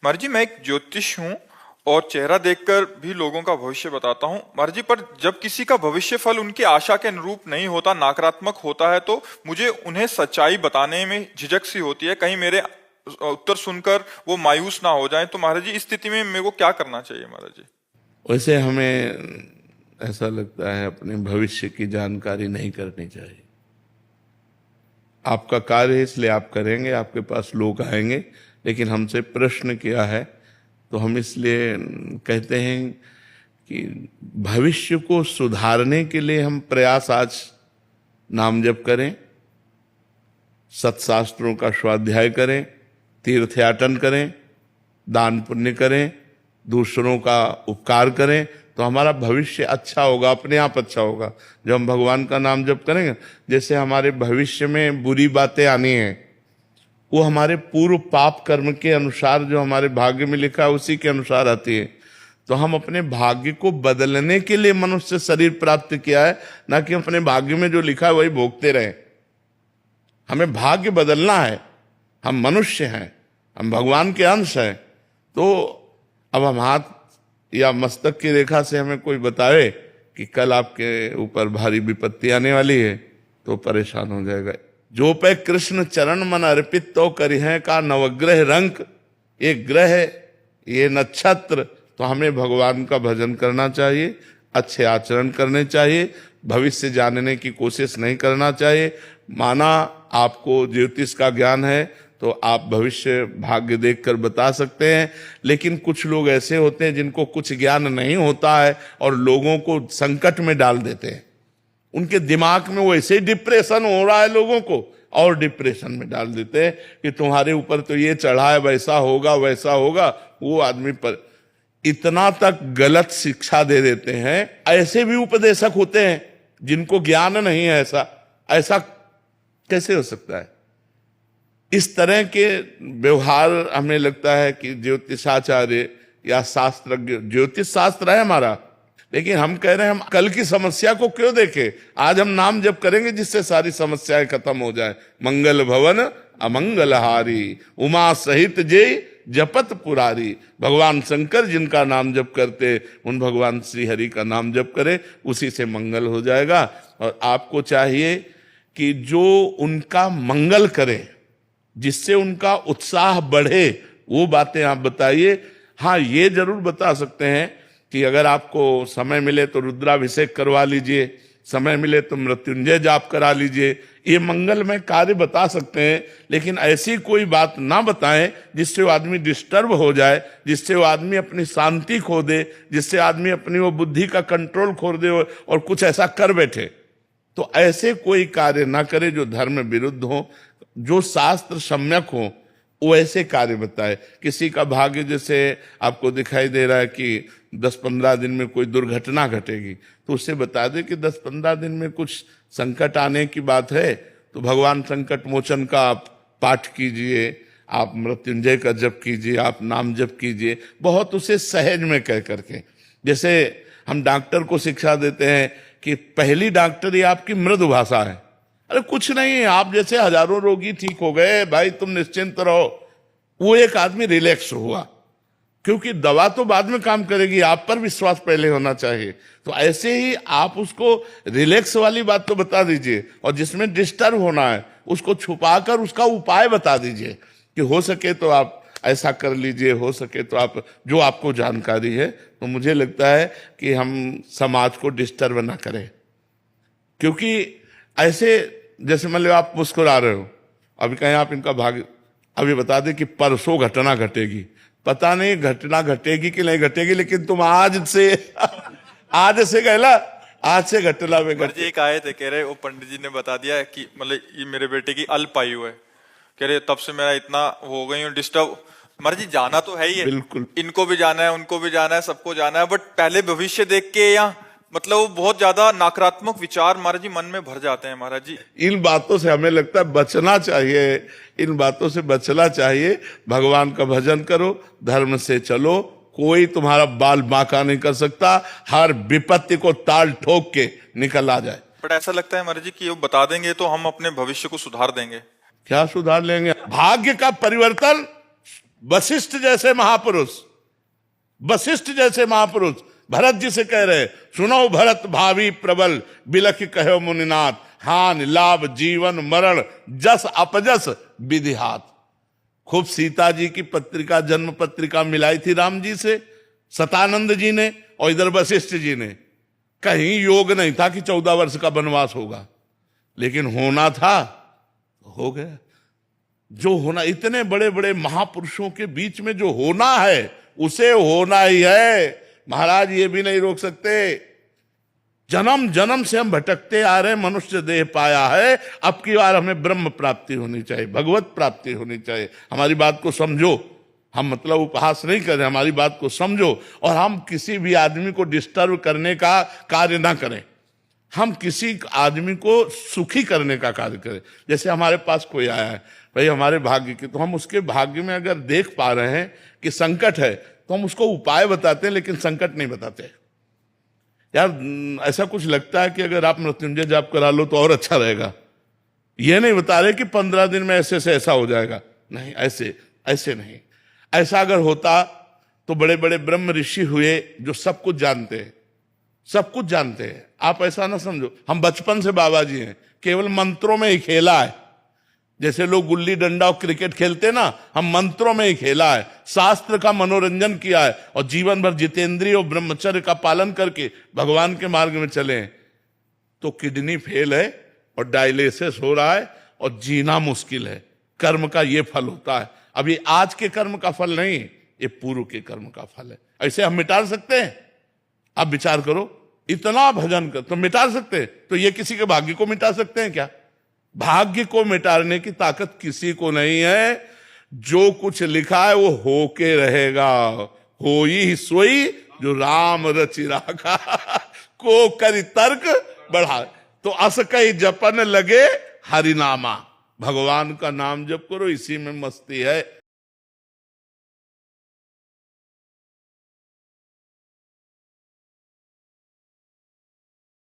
महाराज जी, मैं एक ज्योतिष हूँ और चेहरा देखकर भी लोगों का भविष्य बताता हूँ महाराज जी। पर जब किसी का भविष्य फल उनकी आशा के अनुरूप नहीं होता, नकारात्मक होता है, तो मुझे उन्हें सच्चाई बताने में झिझक सी होती है, कहीं मेरे उत्तर सुनकर वो मायूस ना हो जाएं। तो महाराज जी, इस स्थिति में मेरे को क्या करना चाहिए महाराज जी? वैसे हमें ऐसा लगता है अपने भविष्य की जानकारी नहीं करनी चाहिए। आपका कार्य है इसलिए आप करेंगे, आपके पास लोग आएंगे, लेकिन हमसे प्रश्न किया है तो हम इसलिए कहते हैं कि भविष्य को सुधारने के लिए हम प्रयास आज नाम जप करें, सत्शास्त्रों का स्वाध्याय करें, तीर्थयाटन करें, दान पुण्य करें, दूसरों का उपकार करें, तो हमारा भविष्य अच्छा होगा, अपने आप अच्छा होगा। जब हम भगवान का नाम जप करेंगे, जैसे हमारे भविष्य में बुरी बातें आनी हैं, वो हमारे पूर्व पाप कर्म के अनुसार जो हमारे भाग्य में लिखा है उसी के अनुसार आती है। तो हम अपने भाग्य को बदलने के लिए मनुष्य शरीर प्राप्त किया है, ना कि अपने भाग्य में जो लिखा है वही भोगते रहे। हमें भाग्य बदलना है। हम मनुष्य हैं, हम भगवान के अंश हैं। तो अब हम हाथ या मस्तक की रेखा से हमें कोई बतावे कि कल आपके ऊपर भारी विपत्ति आने वाली है, तो परेशान हो जाएगा। जो पे कृष्ण चरण मन अर्पित तो करिहे का नवग्रह रंक, ये ग्रह ये नक्षत्र, तो हमें भगवान का भजन करना चाहिए, अच्छे आचरण करने चाहिए, भविष्य जानने की कोशिश नहीं करना चाहिए। माना आपको ज्योतिष का ज्ञान है तो आप भविष्य भाग्य देखकर बता सकते हैं, लेकिन कुछ लोग ऐसे होते हैं जिनको कुछ ज्ञान नहीं होता है और लोगों को संकट में डाल देते हैं। उनके दिमाग में वैसे ही डिप्रेशन हो रहा है, लोगों को और डिप्रेशन में डाल देते हैं कि तुम्हारे ऊपर तो ये चढ़ा है, वैसा होगा वैसा होगा। वो आदमी पर इतना तक गलत शिक्षा दे देते हैं। ऐसे भी उपदेशक होते हैं जिनको ज्ञान नहीं है। ऐसा कैसे हो सकता है? इस तरह के व्यवहार हमें लगता है कि ज्योतिषाचार्य या शास्त्रज्ञ, ज्योतिष शास्त्र है हमारा, लेकिन हम कह रहे हैं हम कल की समस्या को क्यों देखें। आज हम नाम जप करेंगे जिससे सारी समस्याएं खत्म हो जाए। मंगल भवन अमंगलहारी, उमा सहित जय जपत पुरारी। भगवान शंकर जिनका नाम जप करते, उन भगवान श्री हरि का नाम जप करे, उसी से मंगल हो जाएगा। और आपको चाहिए कि जो उनका मंगल करे, जिससे उनका उत्साह बढ़े, वो बातें आप बताइए। हाँ, ये जरूर बता सकते हैं कि अगर आपको समय मिले तो रुद्राभिषेक करवा लीजिए, समय मिले तो मृत्युंजय जाप करा लीजिए। ये मंगलमय कार्य बता सकते हैं, लेकिन ऐसी कोई बात ना बताएं जिससे वो आदमी डिस्टर्ब हो जाए, जिससे वो आदमी अपनी शांति खो दे, जिससे आदमी अपनी वो बुद्धि का कंट्रोल खो दे और कुछ ऐसा कर बैठे। तो ऐसे कोई कार्य ना करे जो धर्म विरुद्ध हो, जो शास्त्र सम्यक हो, वो ऐसे कार्य बताए। किसी का भाग्य जैसे आपको दिखाई दे रहा है कि 10-15 दिन में कोई दुर्घटना घटेगी, तो उससे बता दे कि 10-15 दिन में कुछ संकट आने की बात है, तो भगवान संकट मोचन का आप पाठ कीजिए, आप मृत्युंजय का जप कीजिए, आप नाम जप कीजिए, बहुत उसे सहज में कह करके। जैसे हम डॉक्टर को शिक्षा देते हैं कि पहली डॉक्टरी आपकी मृदु भाषा है। अरे कुछ नहीं, आप जैसे हजारों रोगी ठीक हो गए भाई, तुम निश्चिंत रहो। वो एक आदमी रिलैक्स हुआ, क्योंकि दवा तो बाद में काम करेगी, आप पर विश्वास पहले होना चाहिए। तो ऐसे ही आप उसको रिलैक्स वाली बात तो बता दीजिए, और जिसमें डिस्टर्ब होना है उसको छुपाकर उसका उपाय बता दीजिए कि हो सके तो आप ऐसा कर लीजिए, हो सके तो आप जो आपको जानकारी है। तो मुझे लगता है कि हम समाज को डिस्टर्ब ना करें, क्योंकि ऐसे जैसे मान लो आप मुस्कुरा रहे हो, अभी कहें आप इनका भाग्य, अभी बता दें कि परसों घटना घटेगी, पता नहीं घटना घटेगी कि नहीं घटेगी, लेकिन तुम आज से कहला, आज से घटना में जी एक आए थे, कह रहे वो पंडित जी ने बता दिया कि मतलब ये मेरे बेटे की अल्पायु है, कह रहे तब से मेरा इतना हो गई हूँ डिस्टर्ब। महाराज जी, जाना तो है ही है, बिल्कुल, इनको भी जाना है, उनको भी जाना है, सबको जाना है, बट पहले भविष्य देख के या मतलब बहुत ज्यादा नकारात्मक विचार महाराज जी मन में भर जाते हैं। महाराज जी, इन बातों से हमें लगता है बचना चाहिए, इन बातों से बचना चाहिए। भगवान का भजन करो, धर्म से चलो, कोई तुम्हारा बाल बांका नहीं कर सकता, हर विपत्ति को ताल ठोक के निकल आ जाए। बट ऐसा लगता है महाराज जी कि वो बता देंगे तो हम अपने भविष्य को सुधार देंगे। क्या सुधार लेंगे? भाग्य का परिवर्तन वशिष्ठ जैसे महापुरुष, वशिष्ठ जैसे महापुरुष भरत जी से कह रहे, सुनो भरत भावी प्रबल, बिलख कहो मुनिनाथ, हानि लाभ जीवन मरण, जस अपजस विधिहात। खूब सीता जी की पत्रिका, जन्म पत्रिका मिलाई थी राम जी से सतानंद जी ने, और इधर वशिष्ठ जी ने। कहीं योग नहीं था कि 14 वर्ष का वनवास होगा, लेकिन होना था तो हो गया। जो होना, इतने बड़े बड़े महापुरुषों के बीच में जो होना है उसे होना ही है। महाराज ये भी नहीं रोक सकते। जन्म जन्म से हम भटकते आ रहे, मनुष्य देह पाया है, अब की बार हमें ब्रह्म प्राप्ति होनी चाहिए, भगवत प्राप्ति होनी चाहिए। हमारी बात को समझो, हम मतलब उपहास नहीं कर रहे, हमारी बात को समझो। और हम किसी भी आदमी को डिस्टर्ब करने का कार्य ना करें, हम किसी आदमी को सुखी करने का कार्य करें। जैसे हमारे पास कोई आया है, भाई हमारे भाग्य की, तो हम उसके भाग्य में अगर देख पा रहे हैं कि संकट है, तो हम उसको उपाय बताते हैं, लेकिन संकट नहीं बताते। यार ऐसा कुछ लगता है कि अगर आप मृत्युंजय जाप करा लो तो और अच्छा रहेगा, ये नहीं बता रहे कि 15 दिन में ऐसे से ऐसा हो जाएगा, नहीं, ऐसे ऐसे नहीं। ऐसा अगर होता तो बड़े बड़े ब्रह्म ऋषि हुए जो सब कुछ जानते हैं, सब कुछ जानते हैं। आप ऐसा ना समझो हम बचपन से बाबा जी हैं, केवल मंत्रों में ही खेला है। जैसे लोग गुल्ली डंडा और क्रिकेट खेलते ना, हम मंत्रों में ही खेला है, शास्त्र का मनोरंजन किया है, और जीवन भर जितेंद्रिय और ब्रह्मचर्य का पालन करके भगवान के मार्ग में चले। तो किडनी फेल है और डायलिसिस हो रहा है और जीना मुश्किल है। कर्म का ये फल होता है। अब ये आज के कर्म का फल नहीं, ये पूर्व के कर्म का फल है। ऐसे हम मिटा सकते हैं? आप विचार करो, इतना भजन कर तो मिटा सकते हैं, तो ये किसी के भाग्य को मिटा सकते हैं क्या? भाग्य को मिटाने की ताकत किसी को नहीं है। जो कुछ लिखा है वो होके रहेगा। होई सोई जो राम रचि राखा, को करी तर्क बढ़ा, तो अस कई जपन लगे हरिनामा। भगवान का नाम जप करो, इसी में मस्ती है।